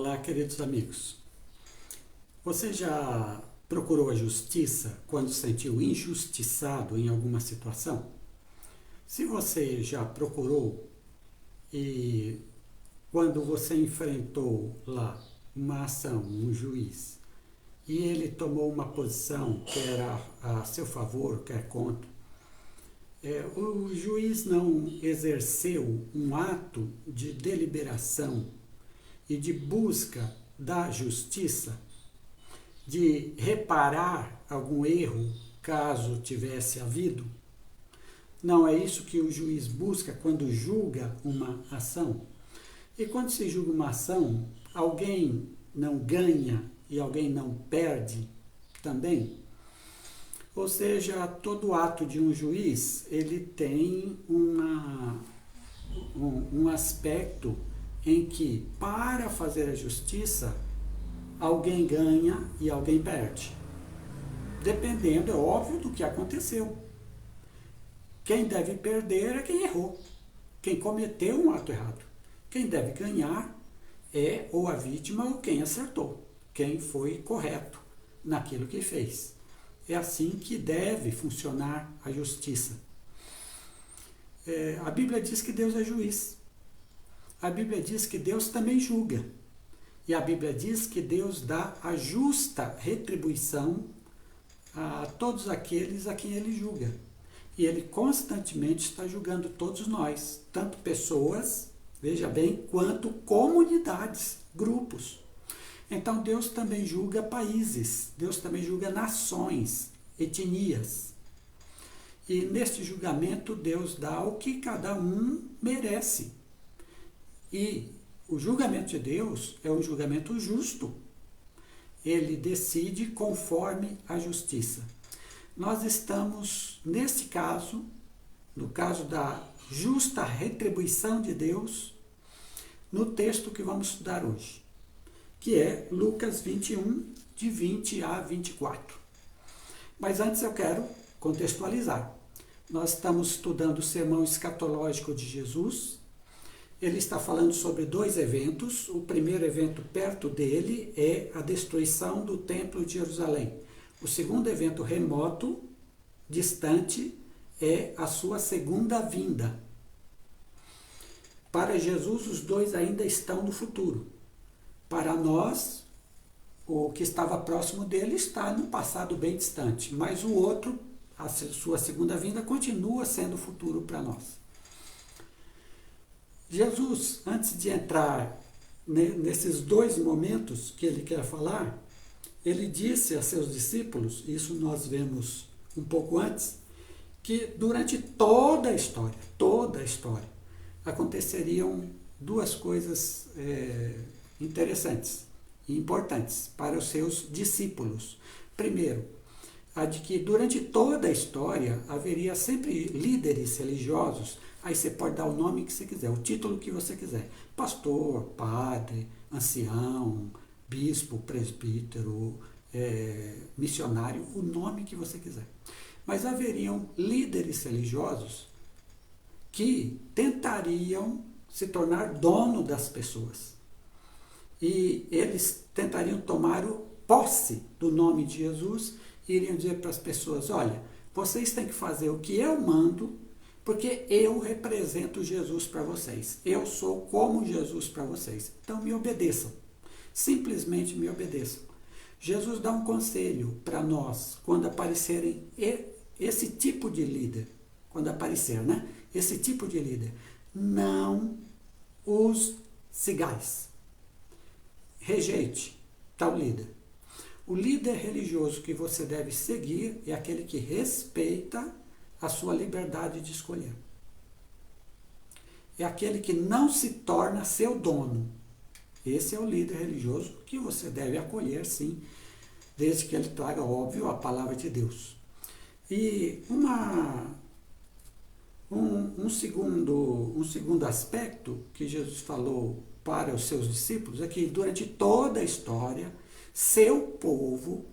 Olá, queridos amigos. Você já procurou a justiça quando se sentiu injustiçado em alguma situação? Se você já procurou e quando você enfrentou lá uma ação, um juiz, e ele tomou uma posição que era a seu favor, quer contra, o juiz não exerceu um ato de deliberação e de busca da justiça, de reparar algum erro caso tivesse havido. Não é isso que o juiz busca quando julga uma ação. E quando se julga uma ação, alguém não ganha e alguém não perde também. Ou seja, todo ato de um juiz, ele tem um aspecto em que, para fazer a justiça, alguém ganha e alguém perde. Dependendo, é óbvio, do que aconteceu. Quem deve perder é quem errou, quem cometeu um ato errado. Quem deve ganhar é ou a vítima ou quem acertou, quem foi correto naquilo que fez. É assim que deve funcionar a justiça. A Bíblia diz que Deus é juiz. A Bíblia diz que Deus também julga. E a Bíblia diz que Deus dá a justa retribuição a todos aqueles a quem Ele julga. E Ele constantemente está julgando todos nós, tanto pessoas, veja bem, quanto comunidades, grupos. Então Deus também julga países, Deus também julga nações, etnias. E neste julgamento Deus dá o que cada um merece. E o julgamento de Deus é um julgamento justo. Ele decide conforme a justiça. Nós estamos, neste caso, no caso da justa retribuição de Deus, no texto que vamos estudar hoje, que é Lucas 21, de 20 a 24. Mas antes eu quero contextualizar. Nós estamos estudando o sermão escatológico de Jesus. Ele está falando sobre dois eventos. O primeiro evento perto dele é a destruição do Templo de Jerusalém. O segundo evento remoto, distante, é a sua segunda vinda. Para Jesus, os dois ainda estão no futuro. Para nós, o que estava próximo dele está no passado bem distante. Mas o outro, a sua segunda vinda, continua sendo futuro para nós. Jesus, antes de entrar nesses dois momentos que ele quer falar, ele disse a seus discípulos, isso nós vemos um pouco antes, que durante toda a história, aconteceriam duas coisas interessantes e importantes para os seus discípulos. Primeiro, a de que durante toda a história haveria sempre líderes religiosos. Aí você pode dar o nome que você quiser, o título que você quiser. Pastor, padre, ancião, bispo, presbítero, missionário, o nome que você quiser. Mas haveriam líderes religiosos que tentariam se tornar dono das pessoas. E eles tentariam tomar posse do nome de Jesus e iriam dizer para as pessoas, olha, vocês têm que fazer o que eu mando, porque eu represento Jesus para vocês. Eu sou como Jesus para vocês. Então me obedeçam. Simplesmente me obedeçam. Jesus dá um conselho para nós quando aparecerem esse tipo de líder. Quando aparecer, né? Esse tipo de líder. Não os sigais. Rejeite tal líder. O líder religioso que você deve seguir é aquele que respeita a sua liberdade de escolher. É aquele que não se torna seu dono. Esse é o líder religioso que você deve acolher, sim, desde que ele traga, óbvio, a palavra de Deus. E um segundo aspecto que Jesus falou para os seus discípulos é que durante toda a história, seu povo,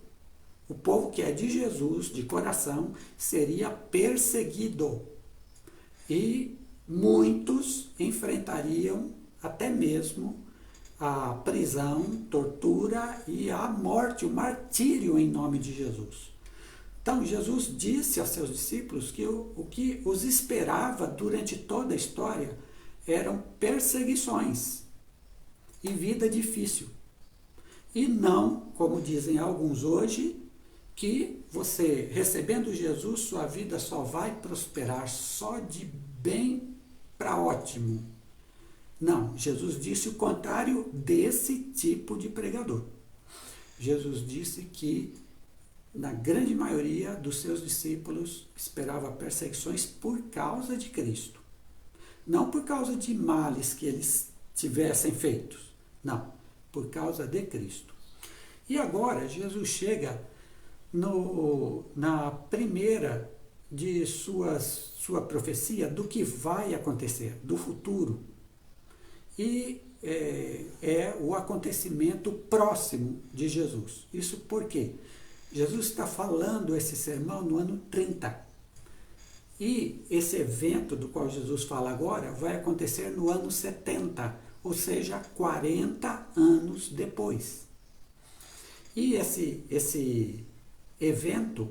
o povo que é de Jesus, de coração, seria perseguido. E muitos enfrentariam até mesmo a prisão, tortura e a morte, o martírio em nome de Jesus. Então, Jesus disse aos seus discípulos que o que os esperava durante toda a história eram perseguições e vida difícil. E não, como dizem alguns hoje, que você, recebendo Jesus, sua vida só vai prosperar, só de bem para ótimo. Não, Jesus disse o contrário desse tipo de pregador. Jesus disse que, na grande maioria dos seus discípulos, esperava perseguições por causa de Cristo. Não por causa de males que eles tivessem feitos. Não, por causa de Cristo. E agora, Jesus chega na primeira de sua profecia do que vai acontecer, do futuro. E é o acontecimento próximo de Jesus. Isso porque Jesus está falando esse sermão no ano 30. E esse evento do qual Jesus fala agora vai acontecer no ano 70, ou seja, 40 anos depois. E esse evento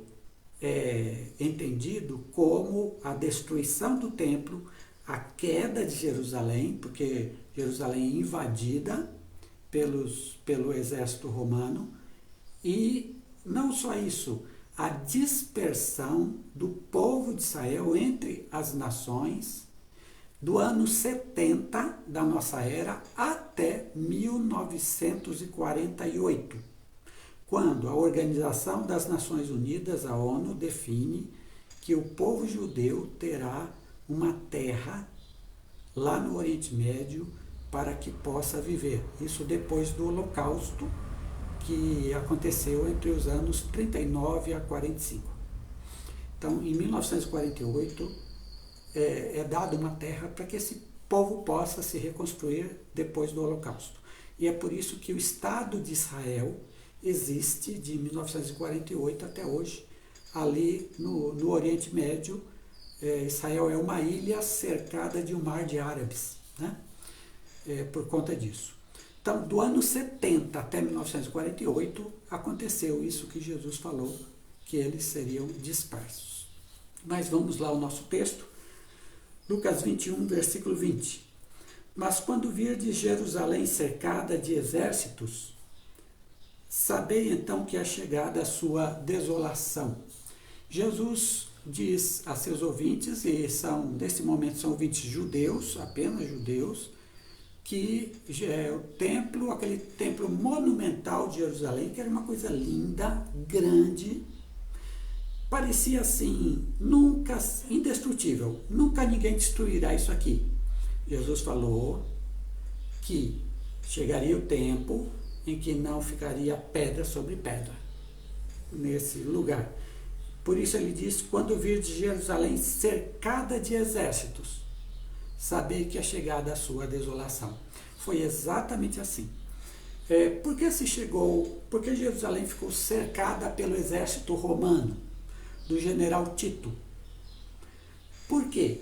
é entendido como a destruição do templo, a queda de Jerusalém, porque Jerusalém é invadida pelo exército romano, e não só isso, a dispersão do povo de Israel entre as nações do ano 70 da nossa era até 1948, quando a Organização das Nações Unidas, a ONU, define que o povo judeu terá uma terra lá no Oriente Médio para que possa viver. Isso depois do Holocausto, que aconteceu entre os anos 39 a 45. Então, em 1948, é dada uma terra para que esse povo possa se reconstruir depois do Holocausto. E é por isso que o Estado de Israel existe de 1948 até hoje, ali no Oriente Médio. Israel é uma ilha cercada de um mar de árabes, né? Por conta disso. Então, do ano 70 até 1948, aconteceu isso que Jesus falou, que eles seriam dispersos. Mas vamos lá ao nosso texto, Lucas 21, versículo 20. Mas quando virdes Jerusalém cercada de exércitos, sabei então que é chegada a sua desolação. Jesus diz a seus ouvintes, e nesse momento são ouvintes judeus, apenas judeus, que o templo, aquele templo monumental de Jerusalém, que era uma coisa linda, grande, parecia assim, nunca indestrutível, nunca ninguém destruirá isso aqui. Jesus falou que chegaria o tempo em que não ficaria pedra sobre pedra nesse lugar. Por isso ele diz, quando vir de Jerusalém cercada de exércitos, sabei que é chegada a sua desolação. Foi exatamente assim. Por que Jerusalém ficou cercada pelo exército romano, do general Tito? Por quê?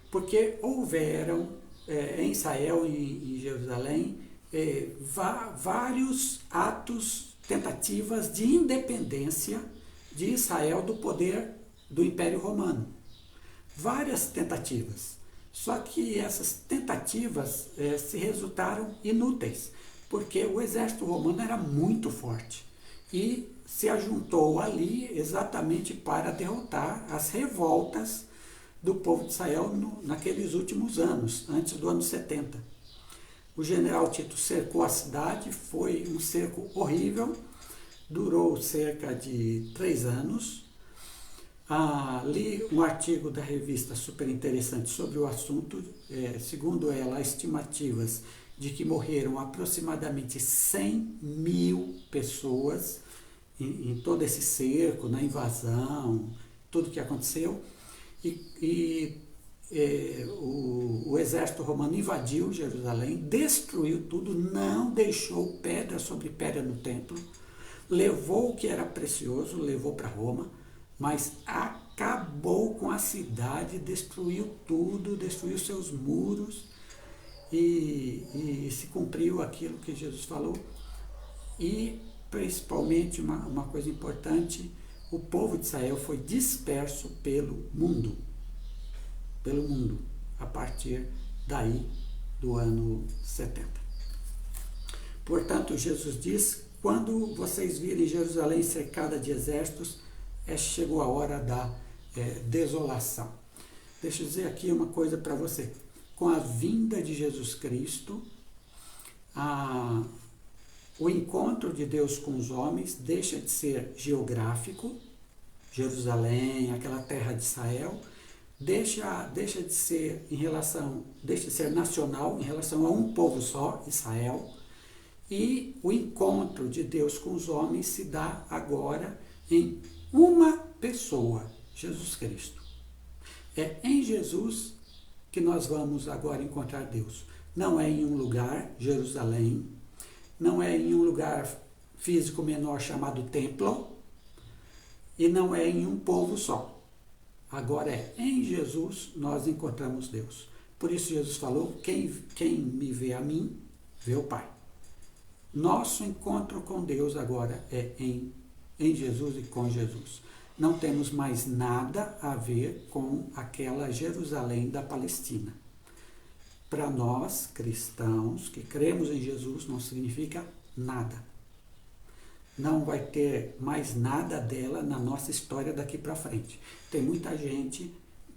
Porque houveram em Israel e em Jerusalém vários atos, tentativas de independência de Israel do poder do Império Romano. Várias tentativas. Só que essas tentativas se resultaram inúteis, porque o exército romano era muito forte e se ajuntou ali exatamente para derrotar as revoltas do povo de Israel naqueles últimos anos, antes do ano 70. O general Tito cercou a cidade, foi um cerco horrível, durou cerca de 3 anos. Li um artigo da revista super interessante sobre o assunto. Segundo ela, há estimativas de que morreram aproximadamente 100 mil pessoas em todo esse cerco, na invasão, tudo que aconteceu. O exército romano invadiu Jerusalém, destruiu tudo, não deixou pedra sobre pedra no templo, levou o que era precioso, levou para Roma, mas acabou com a cidade, destruiu tudo, destruiu seus muros e se cumpriu aquilo que Jesus falou. E, principalmente, uma coisa importante, o povo de Israel foi disperso pelo mundo, a partir daí do ano 70. Portanto, Jesus diz, quando vocês virem Jerusalém cercada de exércitos, chegou a hora da desolação. Deixa eu dizer aqui uma coisa para você. Com a vinda de Jesus Cristo, o encontro de Deus com os homens deixa de ser geográfico, Jerusalém, aquela terra de Israel, deixa de ser nacional em relação a um povo só, Israel, e o encontro de Deus com os homens se dá agora em uma pessoa, Jesus Cristo. É em Jesus que nós vamos agora encontrar Deus. Não é em um lugar, Jerusalém, não é em um lugar físico menor chamado templo, e não é em um povo só. Agora é em Jesus nós encontramos Deus. Por isso Jesus falou, quem me vê a mim, vê o Pai. Nosso encontro com Deus agora é em Jesus e com Jesus. Não temos mais nada a ver com aquela Jerusalém da Palestina. Para nós, cristãos, que cremos em Jesus, não significa nada. Não vai ter mais nada dela na nossa história daqui para frente. Tem muita gente,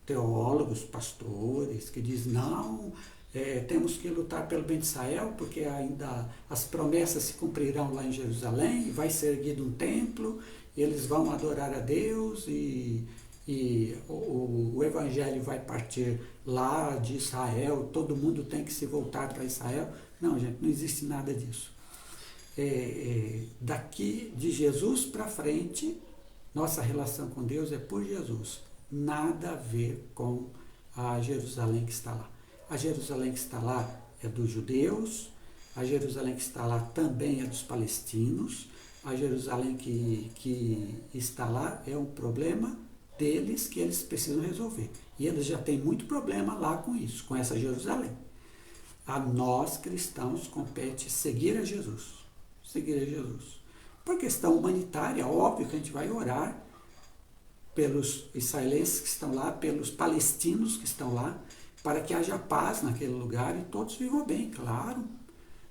teólogos, pastores, que diz, não, temos que lutar pelo bem de Israel, porque ainda as promessas se cumprirão lá em Jerusalém, vai ser erguido um templo, e eles vão adorar a Deus, e o evangelho vai partir lá de Israel, todo mundo tem que se voltar para Israel. Não, gente, não existe nada disso. Daqui de Jesus para frente, nossa relação com Deus é por Jesus. Nada a ver com a Jerusalém que está lá. A Jerusalém que está lá é dos judeus, a Jerusalém que está lá também é dos palestinos, a Jerusalém que está lá é um problema deles que eles precisam resolver. E eles já têm muito problema lá com isso, com essa Jerusalém. A nós, cristãos, compete seguir a Jesus. Seguir a Jesus. Por questão humanitária, óbvio que a gente vai orar pelos israelenses que estão lá, pelos palestinos que estão lá, para que haja paz naquele lugar e todos vivam bem, claro.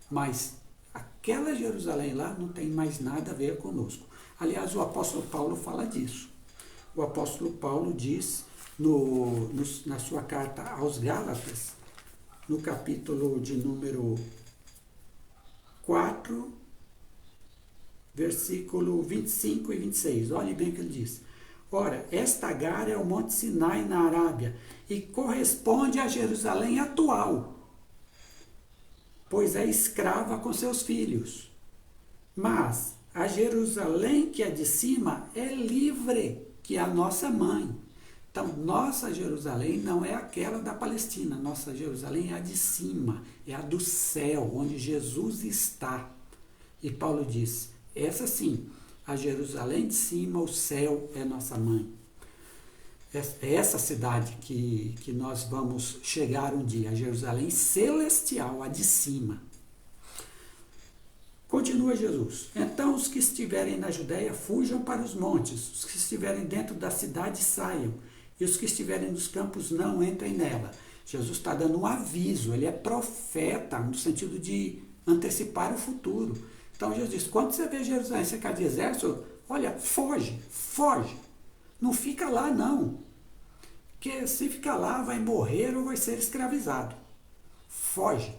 Mas aquela Jerusalém lá não tem mais nada a ver conosco. Aliás, o apóstolo Paulo fala disso. O apóstolo Paulo diz na sua carta aos Gálatas, no capítulo de número 4, versículo 25 e 26. Olhe bem o que ele diz. Ora, esta Agar é o Monte Sinai na Arábia e corresponde à Jerusalém atual, pois é escrava com seus filhos. Mas a Jerusalém que é de cima é livre, que é a nossa mãe. Então, nossa Jerusalém não é aquela da Palestina, nossa Jerusalém é a de cima, é a do céu, onde Jesus está. E Paulo diz, essa sim, a Jerusalém de cima, o céu é nossa mãe. É essa cidade que nós vamos chegar um dia, a Jerusalém celestial, a de cima. Continua Jesus. Então os que estiverem na Judéia fujam para os montes, os que estiverem dentro da cidade saiam, e os que estiverem nos campos não entrem nela. Jesus está dando um aviso, ele é profeta, no sentido de antecipar o futuro. Então Jesus diz, quando você vê Jerusalém cercada de exército, olha, foge. Não fica lá não, porque se ficar lá vai morrer ou vai ser escravizado. Foge,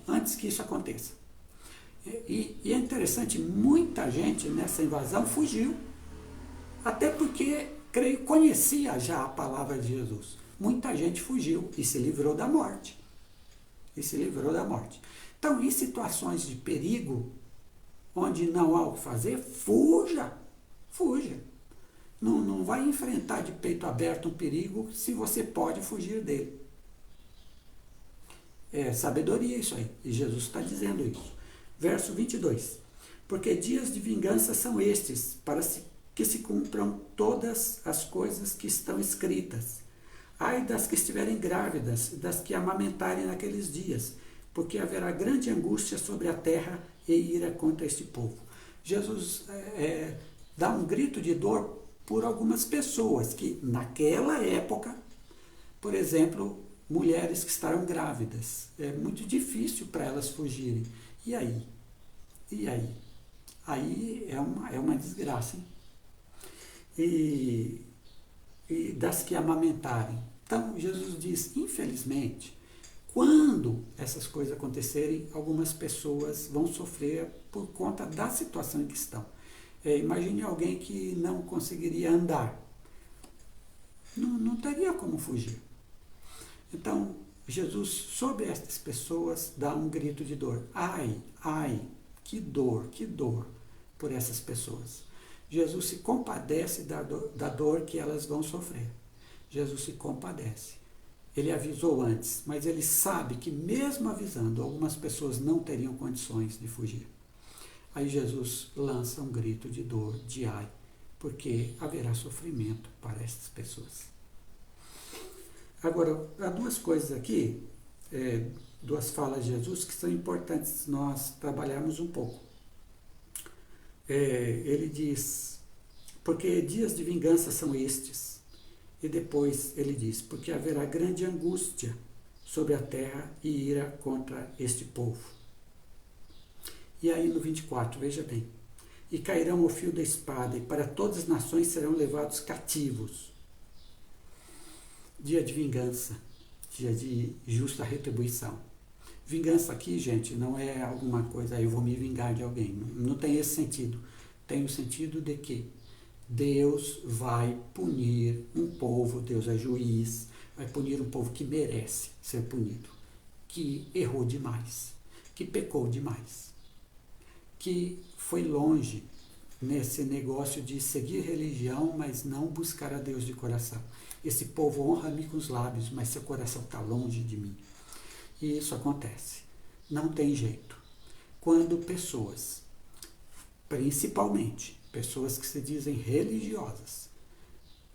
antes que isso aconteça. E é interessante, muita gente nessa invasão fugiu, até porque, creio, conhecia já a palavra de Jesus. Muita gente fugiu e se livrou da morte. Então, em situações de perigo, onde não há o que fazer, fuja. Não vai enfrentar de peito aberto um perigo se você pode fugir dele. É sabedoria isso aí, e Jesus está dizendo isso. Verso 22. Porque dias de vingança são estes, para que se cumpram todas as coisas que estão escritas. Ai das que estiverem grávidas, das que amamentarem naqueles dias, porque haverá grande angústia sobre a terra e ira contra este povo. Jesus dá um grito de dor por algumas pessoas que, naquela época, por exemplo, mulheres que estarão grávidas, é muito difícil para elas fugirem. E aí? E aí? Aí é uma desgraça, hein? E das que amamentarem. Então, Jesus diz, infelizmente, quando essas coisas acontecerem, algumas pessoas vão sofrer por conta da situação em que estão. Imagine alguém que não conseguiria andar. Não teria como fugir. Então, Jesus, sobre estas pessoas, dá um grito de dor. Ai, ai, que dor por essas pessoas. Jesus se compadece da dor que elas vão sofrer. Jesus se compadece. Ele avisou antes, mas ele sabe que mesmo avisando, algumas pessoas não teriam condições de fugir. Aí Jesus lança um grito de dor, de ai, porque haverá sofrimento para essas pessoas. Agora, há duas coisas aqui, duas falas de Jesus que são importantes nós trabalharmos um pouco. Ele diz, porque dias de vingança são estes. E depois ele diz, porque haverá grande angústia sobre a terra e ira contra este povo. E aí no 24, veja bem. E cairão o fio da espada, e para todas as nações serão levados cativos. Dia de vingança, dia de justa retribuição. Vingança aqui, gente, não é alguma coisa, eu vou me vingar de alguém. Não tem esse sentido. Tem o sentido de que Deus vai punir um povo, Deus é juiz, vai punir um povo que merece ser punido, que errou demais, que pecou demais, que foi longe nesse negócio de seguir religião, mas não buscar a Deus de coração. Esse povo honra-me com os lábios, mas seu coração está longe de mim. E isso acontece. Não tem jeito. Quando pessoas, principalmente pessoas que se dizem religiosas,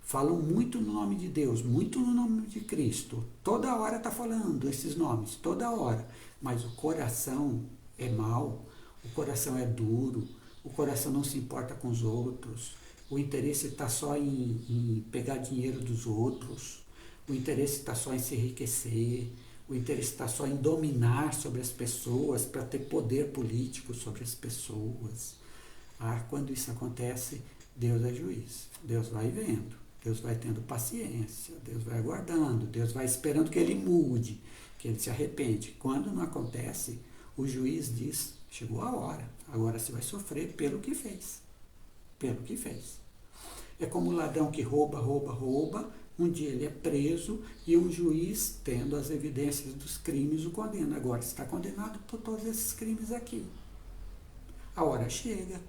falam muito no nome de Deus, muito no nome de Cristo, toda hora está falando esses nomes, toda hora, mas o coração é mau, o coração é duro, o coração não se importa com os outros, o interesse está só em pegar dinheiro dos outros, o interesse está só em se enriquecer, o interesse está só em dominar sobre as pessoas, para ter poder político sobre as pessoas. Quando isso acontece, Deus é juiz, Deus vai vendo, Deus vai tendo paciência, Deus vai aguardando, Deus vai esperando que ele mude, que ele se arrepende. Quando não acontece, o juiz diz, chegou a hora, agora você vai sofrer pelo que fez. Pelo que fez. É como o ladrão que rouba, um dia ele é preso e um juiz, tendo as evidências dos crimes, o condena. Agora está condenado por todos esses crimes aqui. A hora chega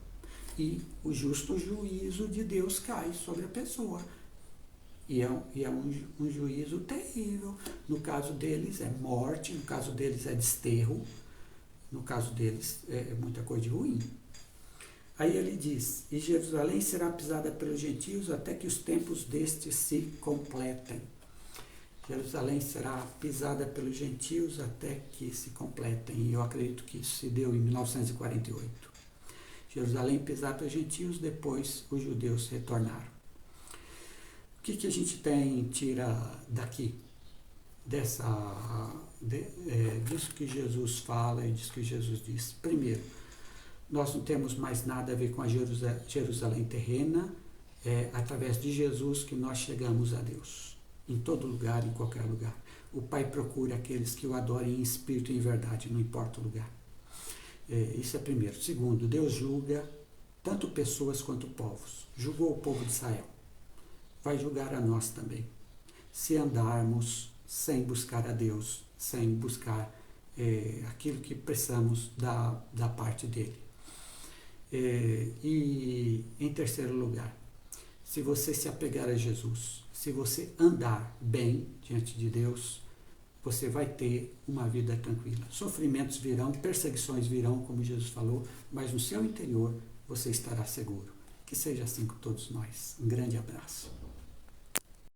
e o justo juízo de Deus cai sobre a pessoa. E é um juízo terrível. No caso deles é morte, no caso deles é desterro, no caso deles é muita coisa de ruim. Aí ele diz, e Jerusalém será pisada pelos gentios até que os tempos destes se completem. Jerusalém será pisada pelos gentios até que se completem. E eu acredito que isso se deu em 1948. Jerusalém pisada pelos gentios, depois os judeus retornaram. O que a gente tira daqui? Disso que Jesus fala e disso que Jesus diz. Primeiro, nós não temos mais nada a ver com a Jerusalém terrena, através de Jesus que nós chegamos a Deus, em todo lugar, em qualquer lugar. O Pai procura aqueles que o adorem em espírito e em verdade, não importa o lugar. Isso é primeiro. Segundo, Deus julga tanto pessoas quanto povos. Julgou o povo de Israel. Vai julgar a nós também. Se andarmos sem buscar a Deus, sem buscar aquilo que precisamos da parte dele. E em terceiro lugar, se você se apegar a Jesus, se você andar bem diante de Deus, você vai ter uma vida tranquila. Sofrimentos virão, perseguições virão, como Jesus falou, mas no seu interior você estará seguro. Que seja assim com todos nós. Um grande abraço.